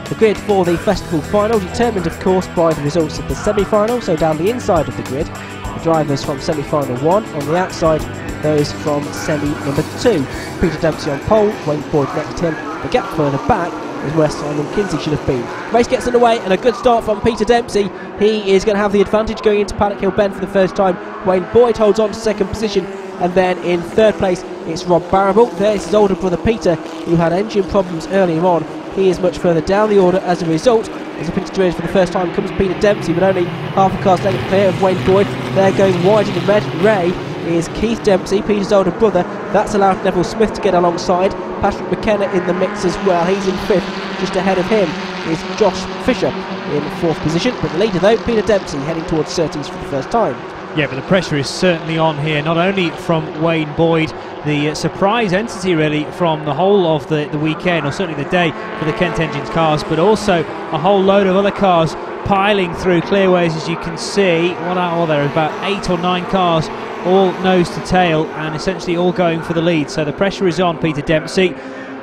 The grid for the festival final determined of course by the results of the semi-final, so down the inside of the grid, the drivers from semi-final 1, on the outside those from semi number 2. Peter Dempsey on pole, Wayne Boyd next to him, the gap further back is where Simon Kinsey should have been. Race gets underway and a good start from Peter Dempsey. He is going to have the advantage going into Paddock Hill Bend for the first time. Wayne Boyd holds on to second position, and then in third place it's Rob Barrable. There's his older brother Peter, who had engine problems earlier on. He is much further down the order as a result. As up into Druids for the first time comes Peter Dempsey, but only half a car's length clear of Wayne Boyd. They're going wide in the red. Ray is Keith Dempsey, Peter's older brother. That's allowed Neville Smith to get alongside. Patrick McKenna in the mix as well. He's in 5th. Just ahead of him is Josh Fisher in 4th position. But the leader though, Peter Dempsey, heading towards Surtees for the first time. Yeah, but the pressure is certainly on here, not only from Wayne Boyd, the surprise entity really from the whole of the weekend, or certainly the day for the Kent Engines cars, but also a whole load of other cars piling through clearways, as you can see. What are there? About 8 or 9 cars, all nose to tail, and essentially all going for the lead. So the pressure is on Peter Dempsey,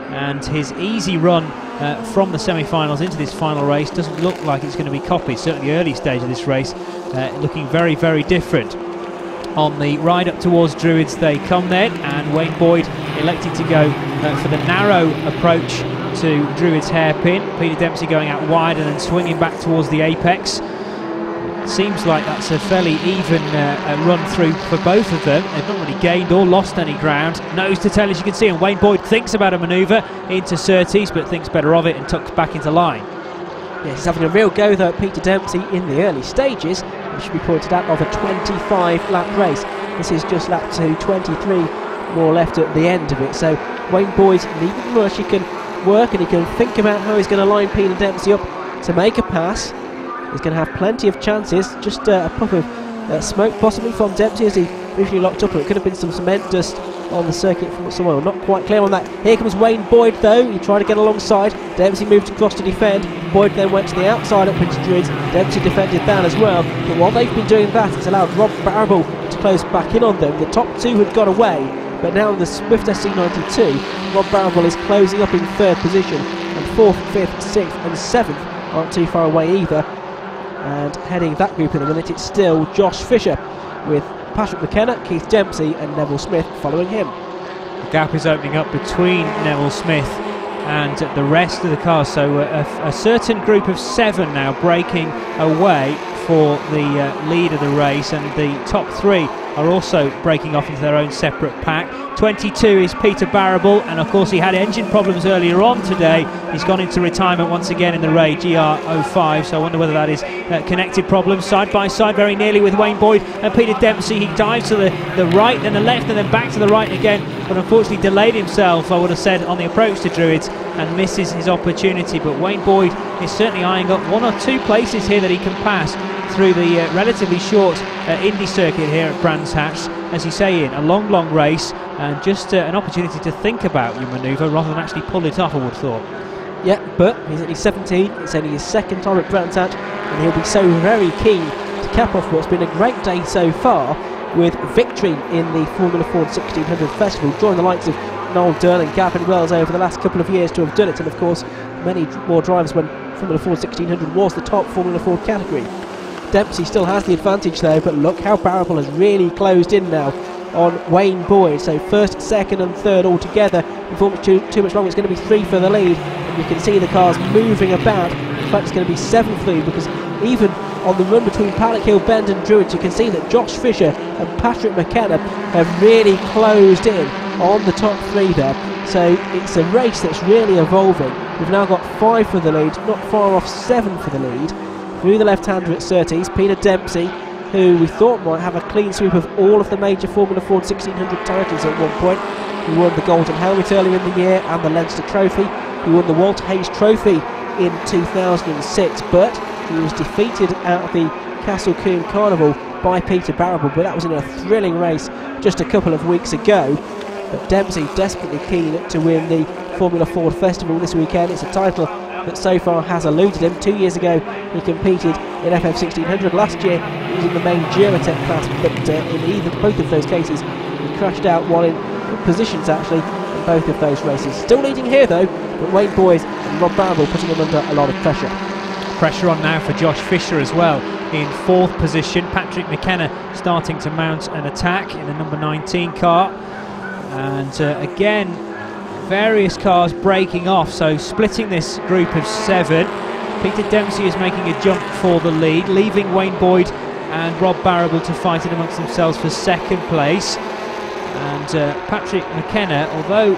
and his easy run from the semi-finals into this final race doesn't look like it's going to be copied. Certainly the early stage of this race looking very, very different. On the ride up towards Druids they come then, and Wayne Boyd elected to go for the narrow approach to Druids hairpin. Peter Dempsey going out wide and then swinging back towards the apex. Seems like that's a fairly even run through for both of them. They've not really gained or lost any ground. Nose to tail, as you can see, and Wayne Boyd thinks about a manoeuvre into Surtees, but thinks better of it and tucks back into line. Yes, he's having a real go though at Peter Dempsey in the early stages. It should be pointed out of a 25-lap race. This is just lap 2, 23 more left at the end of it. So Wayne Boyd's leaving much. He can work and he can think about how he's going to line Peter Dempsey up to make a pass. He's going to have plenty of chances. Just a puff of smoke possibly from Dempsey as he briefly locked up, and it could have been some cement dust on the circuit from somewhere. Not quite clear on that. Here comes Wayne Boyd though. He tried to get alongside. Dempsey moved across to defend. Boyd then went to the outside up into Druids. Dempsey defended that as well. But while they've been doing that, it's allowed Rob Barrable to close back in on them. The top 2 had got away, but now in the Swift SC92, Rob Barrable is closing up in 3rd position, and 4th, 5th, 6th and 7th aren't too far away either. And heading that group in a minute, it's still Josh Fisher with Patrick McKenna, Keith Dempsey and Neville Smith following him. The gap is opening up between Neville Smith and the rest of the cars, so a certain group of 7 now breaking away for the lead of the race, and the top 3 are also breaking off into their own separate pack. 22 is Peter Barrable, and of course he had engine problems earlier on today. He's gone into retirement once again in the Ray GR05, so I wonder whether that is connected problems. Side by side very nearly with Wayne Boyd and Peter Dempsey. He dives to the right, then the left, and then back to the right again, but unfortunately delayed himself, I would have said, on the approach to Druids, and misses his opportunity. But Wayne Boyd is certainly eyeing up 1 or 2 places here that he can pass through the relatively short Indy circuit here at Brands Hatch. As you say, in a long race, and just an opportunity to think about your manoeuvre rather than actually pull it off, I would have thought. Yeah, but he's only 17, it's only his 2nd time at Brands Hatch, and he'll be so very keen to cap off what's been a great day so far, with victory in the Formula Ford 1600 Festival, drawing the likes of Noel Durn and Gavin Wells over the last couple of years to have done it, and of course many more drivers when Formula Ford 1600 was the top Formula Ford category. Dempsey still has the advantage though, but look how Barrable has really closed in now on Wayne Boyd. So 1st, 2nd and 3rd all together. Before too much longer, it's going to be 3 for the lead, and you can see the cars moving about. In fact, it's going to be 7th lead, because even on the run between Paddock Hill Bend and Druids, you can see that Josh Fisher and Patrick McKenna have really closed in on the top 3 there. So it's a race that's really evolving. We've now got 5 for the lead, not far off 7 for the lead. Through the left-hander at Surtees, Peter Dempsey, who we thought might have a clean sweep of all of the major Formula Ford 1600 titles at one point. He won the Golden Helmet earlier in the year and the Leinster Trophy. He won the Walter Hayes Trophy in 2006, but he was defeated at the Castle Combe Carnival by Peter Barrable, but that was in a thrilling race just a couple of weeks ago. But Dempsey desperately keen to win the Formula Ford Festival this weekend. It's a title that so far has eluded him. 2 years ago he competed in FF 1600. Last year he was in the main Duratec class, but in both of those cases he crashed out while in good positions actually in both of those races. Still leading here though, but Wayne Boyd and Rob Barrable putting him under a lot of pressure. Pressure on now for Josh Fisher as well in 4th position. Patrick McKenna starting to mount an attack in the number 19 car, and again various cars breaking off, so splitting this group of 7. Peter Dempsey is making a jump for the lead, leaving Wayne Boyd and Rob Barrable to fight it amongst themselves for 2nd place. And Patrick McKenna, although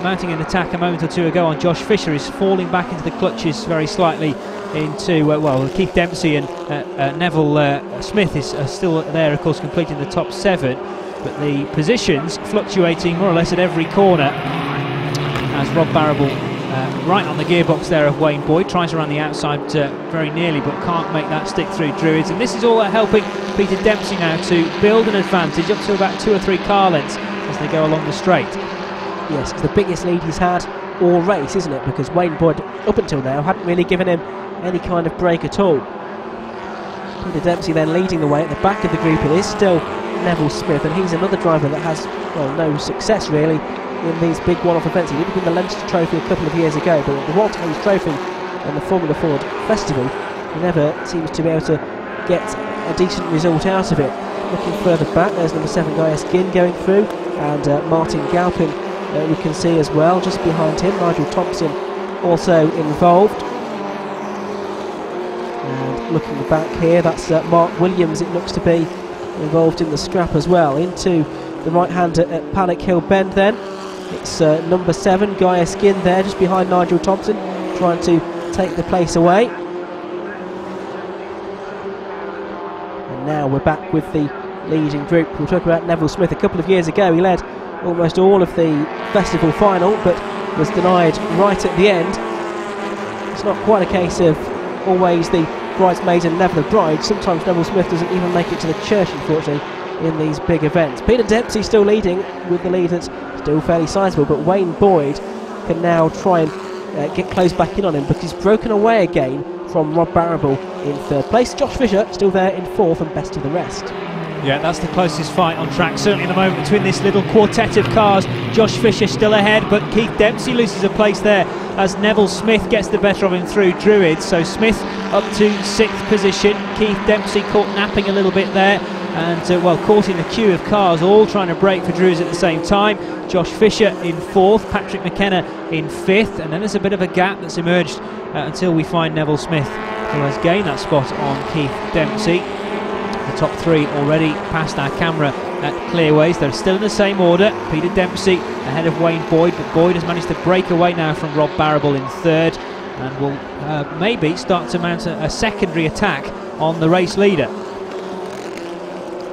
mounting an attack a moment or two ago on Josh Fisher, is falling back into the clutches very slightly into, well, Keith Dempsey and Neville Smith is still there, of course, completing the top 7. But the positions fluctuating more or less at every corner as Rob Barrable right on the gearbox there of Wayne Boyd, tries around the outside very nearly, but can't make that stick through Druids. And this is all helping Peter Dempsey now to build an advantage up to about 2 or 3 car lengths as they go along the straight. Yes, it's the biggest lead he's had all race, isn't it? Because Wayne Boyd, up until now, hadn't really given him any kind of break at all. Peter Dempsey then leading the way at the back of the group. It is still Neville Smith, and he's another driver that has, well, no success really in these big one-off events. He did win the Leinster Trophy a couple of years ago, but the World Thames Trophy and the Formula Ford Festival, he never seems to be able to get a decent result out of it. Looking further back, there's number 7 Guy Eskin going through, and Martin Galpin we can see as well, just behind him. Nigel Thompson also involved. And looking back here, that's Mark Williams, it looks to be, involved in the scrap as well. Into the right-hander at Paddock Hill Bend then. It's number 7, Guy Eskin there, just behind Nigel Thompson, trying to take the place away. And now we're back with the leading group. We'll talk about Neville Smith. A couple of years ago he led almost all of the festival final, but was denied right at the end. It's not quite a case of always the bridesmaids and never the bride. Sometimes Neville Smith doesn't even make it to the church, unfortunately, in these big events. Peter Dempsey still leading with the lead that's still fairly sizable, but Wayne Boyd can now try and get close back in on him, because he's broken away again from Rob Barrable in 3rd place. Josh Fisher still there in 4th and best of the rest. Yeah, that's the closest fight on track, certainly at the moment, between this little quartet of cars. Josh Fisher still ahead, but Keith Dempsey loses a place there as Neville Smith gets the better of him through Druids. So Smith up to 6th position. Keith Dempsey caught napping a little bit there, and well, caught in the queue of cars all trying to break for Druids at the same time. Josh Fisher in 4th, Patrick McKenna in 5th, and then there's a bit of a gap that's emerged until we find Neville Smith, who has gained that spot on Keith Dempsey. The top 3 already past our camera at Clearways. They're still in the same order. Peter Dempsey ahead of Wayne Boyd, but Boyd has managed to break away now from Rob Barrable in 3rd, and will maybe start to mount a secondary attack on the race leader.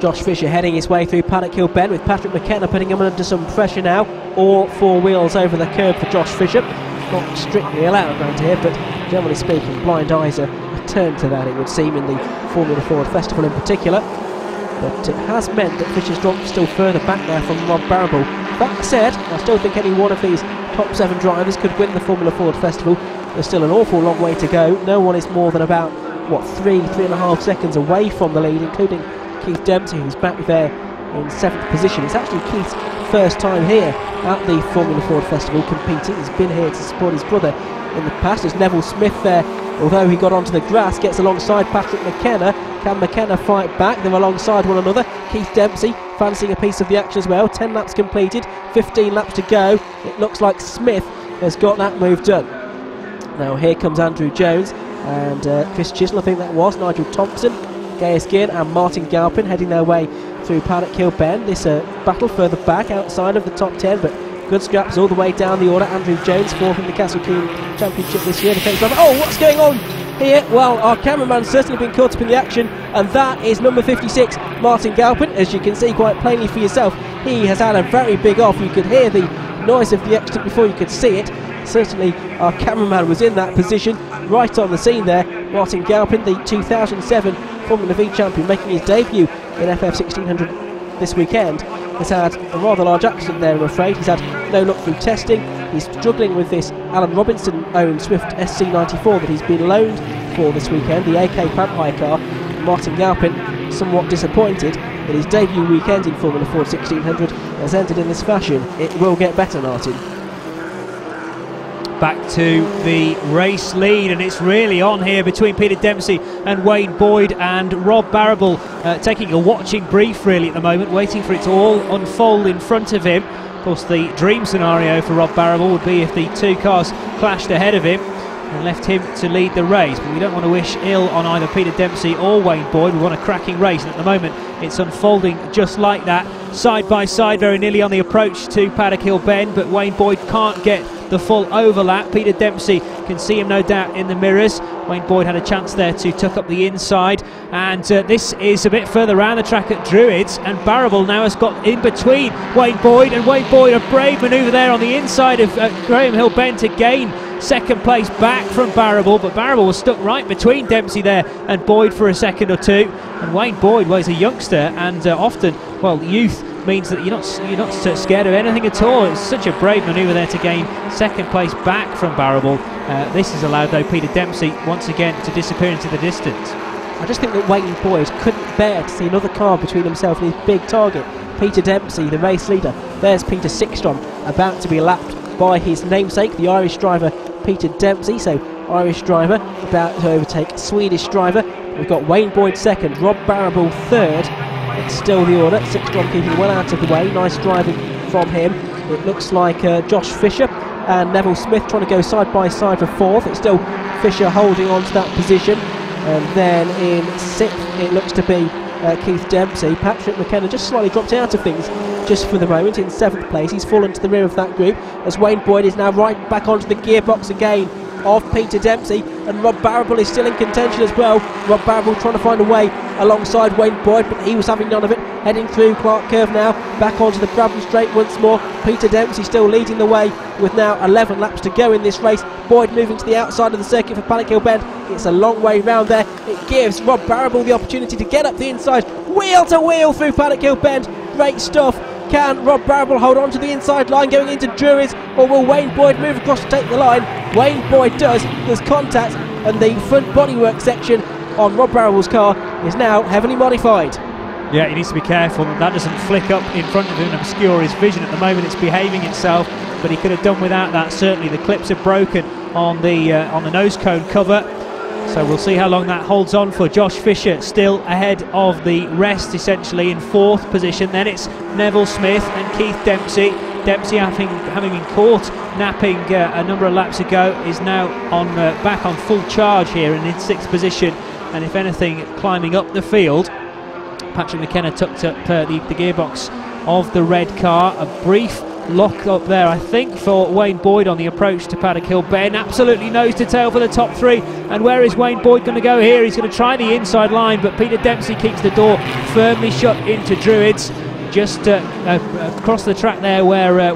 Josh Fisher heading his way through Paddock Hill Bend, with Patrick McKenna putting him under some pressure now. All 4 wheels over the curb for Josh Fisher. Not strictly allowed around here, but generally speaking, blind eyes are turned to that, it would seem, in the Formula Ford Festival in particular. But it has meant that Fisher's dropped still further back there from Rob Barrable. That said, I still think any one of these top 7 drivers could win the Formula Ford Festival. There's still an awful long way to go. No one is more than about, what, 3.5 seconds away from the lead, including Keith Dempsey, who's back there in 7th position. It's actually Keith's first time here at the Formula Ford Festival competing. He's been here to support his brother in the past. There's Neville Smith there, although he got onto the grass, gets alongside Patrick McKenna. Can McKenna fight back? They're alongside one another. Keith Dempsey fancying a piece of the action as well. 10 laps completed, 15 laps to go. It looks like Smith has got that move done. Now here comes Andrew Jones and Chris Chisholm, I think that was, Nigel Thompson, Gaius Ginn and Martin Galpin heading their way through Paddock Hill Bend. This battle further back outside of the top 10, but good scraps all the way down the order. Andrew Jones, 4th in the Castle Coombe Championship this year. Oh, what's going on here? Well, our cameraman's certainly been caught up in the action, and that is number 56, Martin Galpin. As you can see quite plainly for yourself, he has had a very big off. You could hear the noise of the accident before you could see it. Certainly our cameraman was in that position, right on the scene there. Martin Galpin, the 2007 Formula V champion, making his debut in FF 1600 this weekend, has had a rather large accident there, I'm afraid. He's had no luck through testing. He's struggling with this Alan Robinson-owned Swift SC94 that he's been loaned for this weekend, the AK plant hire car. Martin Galpin, somewhat disappointed that his debut weekend in Formula Ford 1600 has ended in this fashion. It will get better, Martin. back to the race lead, and it's really on here between Peter Dempsey and Wayne Boyd, and Rob Barrable taking a watching brief really at the moment, waiting for it to all unfold in front of him. Of course, the dream scenario for Rob Barrable would be if the two cars clashed ahead of him and left him to lead the race, but we don't want to wish ill on either Peter Dempsey or Wayne Boyd. We want a cracking race, and at the moment it's unfolding just like that, side by side, very nearly on the approach to Paddock Hill Bend, but Wayne Boyd can't get the full overlap. Peter Dempsey can see him no doubt in the mirrors. Wayne Boyd had a chance there to tuck up the inside, and this is a bit further around the track at Druids, and Barrable now has got in between Wayne Boyd, and Wayne Boyd, a brave manoeuvre there on the inside of Graham Hill Bend to gain second place back from Barrable, but Barrable was stuck right between Dempsey there and Boyd for a second or two, and Wayne Boyd, well, he's a youngster, and often, well, youth means that you're not scared of anything at all. It's such a brave manoeuvre there to gain second place back from Barrable. This has allowed, though, Peter Dempsey once again to disappear into the distance. I just think that Wayne Boyd couldn't bear to see another car between himself and his big target, Peter Dempsey, the race leader. There's Peter Sickstrom about to be lapped by his namesake, the Irish driver Peter Dempsey. So Irish driver about to overtake Swedish driver. We've got Wayne Boyd second, Rob Barrable third. It's still the order. Sickstrom keeping well out of the way. Nice driving from him. It looks like Josh Fisher and Neville Smith trying to go side by side for fourth. It's still Fisher holding on to that position. And then in sixth it looks to be Keith Dempsey. Patrick McKenna just slightly dropped out of things just for the moment in seventh place. He's fallen to the rear of that group as Wayne Boyd is now right back onto the gearbox again of Peter Dempsey, and Rob Barrable is still in contention as well. Rob Barrable trying to find a way alongside Wayne Boyd, but he was having none of it. Heading through Clark Curve now, back onto the Brabham Straight once more. Peter Dempsey still leading the way with now 11 laps to go in this race. Boyd moving to the outside of the circuit for Paddock Hill Bend. It's a long way round there. It gives Rob Barrable the opportunity to get up the inside, wheel to wheel through Paddock Hill Bend. Great stuff. Can Rob Barrable hold on to the inside line going into Druids, or will Wayne Boyd move across to take the line? Wayne Boyd does. There's contact, and the front bodywork section on Rob Barrable's car is now heavily modified. Yeah, he needs to be careful that doesn't flick up in front of him and obscure his vision. At the moment it's behaving itself, but he could have done without that. Certainly the clips are broken on the nose cone cover. So we'll see how long that holds on for. Josh Fisher still ahead of the rest, essentially in fourth position. Then it's Neville Smith and Keith Dempsey. Dempsey, having been caught napping a number of laps ago, is now back on full charge here and in sixth position, and if anything climbing up the field. Patrick McKenna tucked up the gearbox of the red car. A brief lock up there, I think, for Wayne Boyd on the approach to Paddock Hill Bend. Absolutely nose to tail for the top three. And where is Wayne Boyd going to go here? He's going to try the inside line, but Peter Dempsey keeps the door firmly shut into Druids. Just across the track there where a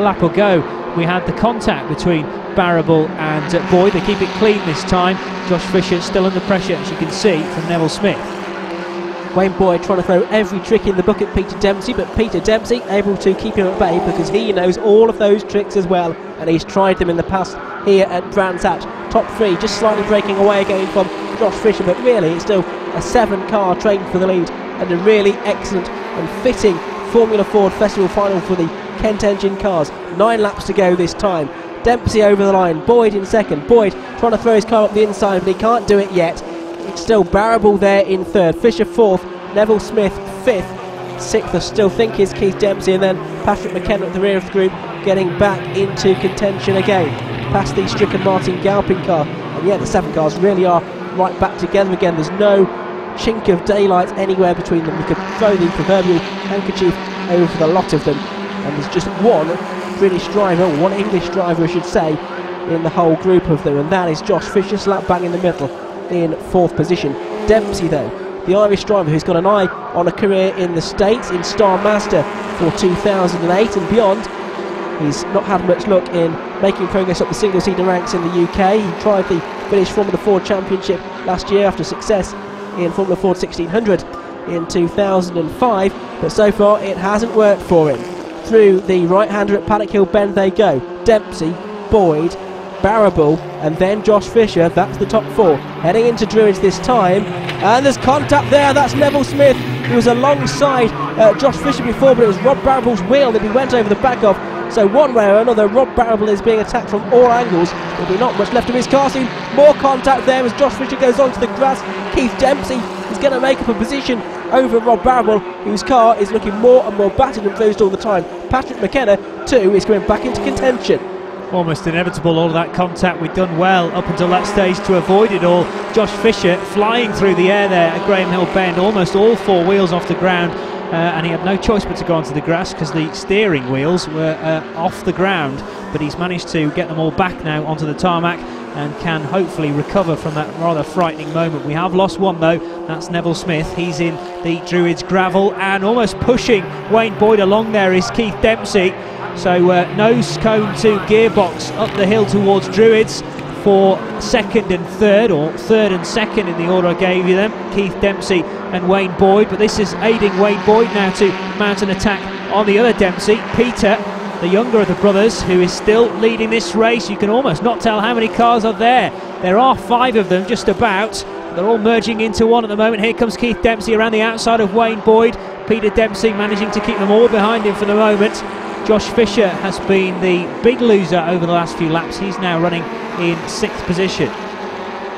lap ago we had the contact between Barrable and Boyd. They keep it clean this time. Josh Fisher still under pressure, as you can see, from Neville Smith. Wayne Boyd trying to throw every trick in the book at Peter Dempsey, but Peter Dempsey able to keep him at bay because he knows all of those tricks as well, and he's tried them in the past here at Brands Hatch. Top three just slightly breaking away again from Josh Fisher, but really it's still a 7-car train for the lead and a really excellent and fitting Formula Ford Festival final for the Kent engine cars. 9 laps to go this time. Dempsey over the line, Boyd in second. Boyd trying to throw his car up the inside, but he can't do it yet. It's still Barrable there in third, Fisher fourth, Neville Smith fifth, sixth I still think is Keith Dempsey, and then Patrick McKenna at the rear of the group getting back into contention again past the stricken Martin Galpin car. And yeah, the 7 cars really are right back together again. There's no chink of daylight anywhere between them. You could throw the proverbial handkerchief over the lot of them, and there's just one British driver, one English driver I should say, in the whole group of them, and that is Josh Fisher, slap bang in the middle in fourth position. Dempsey though, the Irish driver who's got an eye on a career in the States in Star Master for 2008 and beyond. He's not had much luck in making progress up the single-seater ranks in the UK. He tried the British Formula Ford Championship last year after success in Formula Ford 1600 in 2005, but so far it hasn't worked for him. Through the right-hander at Paddock Hill Bend they go. Dempsey, Boyd, Barrable, and then Josh Fisher. That's the top 4 heading into Druids this time, and there's contact there. That's Neville Smith, who was alongside Josh Fisher before, but it was Rob Barrable's wheel that he went over the back of. So one way or another, Rob Barrable is being attacked from all angles. There'll be not much left of his car soon. More contact there as Josh Fisher goes onto the grass. Keith Dempsey is going to make up a position over Rob Barrable, whose car is looking more and more battered and bruised all the time. Patrick McKenna too is going back into contention. Almost inevitable, all of that contact. We'd done well up until that stage to avoid it all. Josh Fisher flying through the air there at Graham Hill Bend, almost all four wheels off the ground, and he had no choice but to go onto the grass because the steering wheels were off the ground, but he's managed to get them all back now onto the tarmac and can hopefully recover from that rather frightening moment. We have lost one though, that's Neville Smith. He's in the Druids gravel, and almost pushing Wayne Boyd along there is Keith Dempsey. So nose cone to gearbox up the hill towards Druids for second and third, or third and second in the order I gave you them, Keith Dempsey and Wayne Boyd. But this is aiding Wayne Boyd now to mount an attack on the other Dempsey, Peter, the younger of the brothers, who is still leading this race. You can almost not tell how many cars are there. There are 5 of them just about. They're all merging into one at the moment. Here comes Keith Dempsey around the outside of Wayne Boyd. Peter Dempsey managing to keep them all behind him for the moment. Josh Fisher has been the big loser over the last few laps. He's now running in 6th position.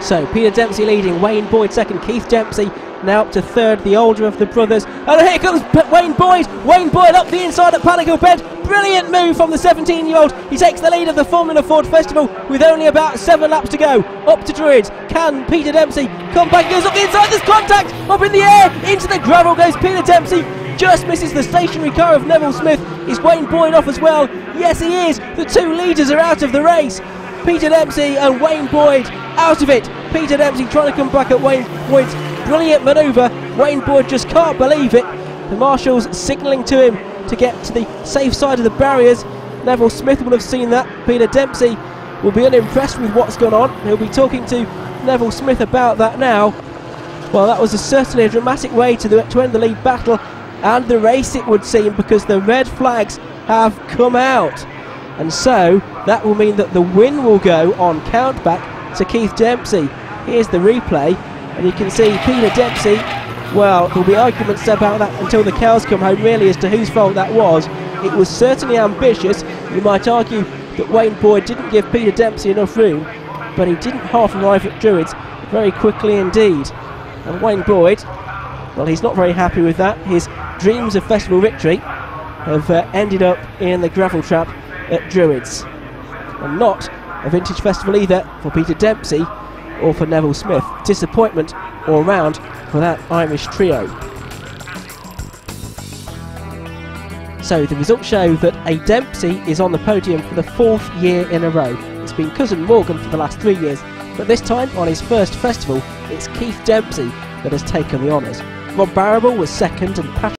So Peter Dempsey leading, Wayne Boyd second, Keith Dempsey now up to third, the older of the brothers. And here comes Wayne Boyd. Wayne Boyd up the inside at Paddock Hill Bend. Brilliant move from the 17-year-old. He takes the lead of the Formula Ford Festival with only about 7 laps to go. Up to Druids. Can Peter Dempsey come back? Goes up the inside. There's contact up in the air. Into the gravel goes Peter Dempsey. Just misses the stationary car of Neville Smith. Is Wayne Boyd off as well? Yes, he is. The 2 leaders are out of the race. Peter Dempsey and Wayne Boyd out of it. Peter Dempsey trying to come back at Wayne Boyd's brilliant manoeuvre. Wayne Boyd just can't believe it. The marshals signalling to him to get to the safe side of the barriers. Neville Smith will have seen that. Peter Dempsey will be unimpressed with what's gone on. He'll be talking to Neville Smith about that now. Well, that was certainly a dramatic way to end the lead battle and the race, it would seem, because the red flags have come out, and so that will mean that the win will go on countback to Keith Dempsey. Here's the replay, and you can see Peter Dempsey, well, there'll be arguments about that until the cows come home really as to whose fault that was. It was certainly ambitious. You might argue that Wayne Boyd didn't give Peter Dempsey enough room, but he didn't half arrive at Druids very quickly indeed. And Wayne Boyd, well, he's not very happy with that. His dreams of festival victory have ended up in the gravel trap at Druids, and not a vintage festival either for Peter Dempsey or for Neville Smith. Disappointment all round for that Irish trio. So the results show that a Dempsey is on the podium for the 4th year in a row. It's been cousin Morgan for the last 3 years, but this time on his first festival it's Keith Dempsey that has taken the honours. Rob Barrable was second and Patrick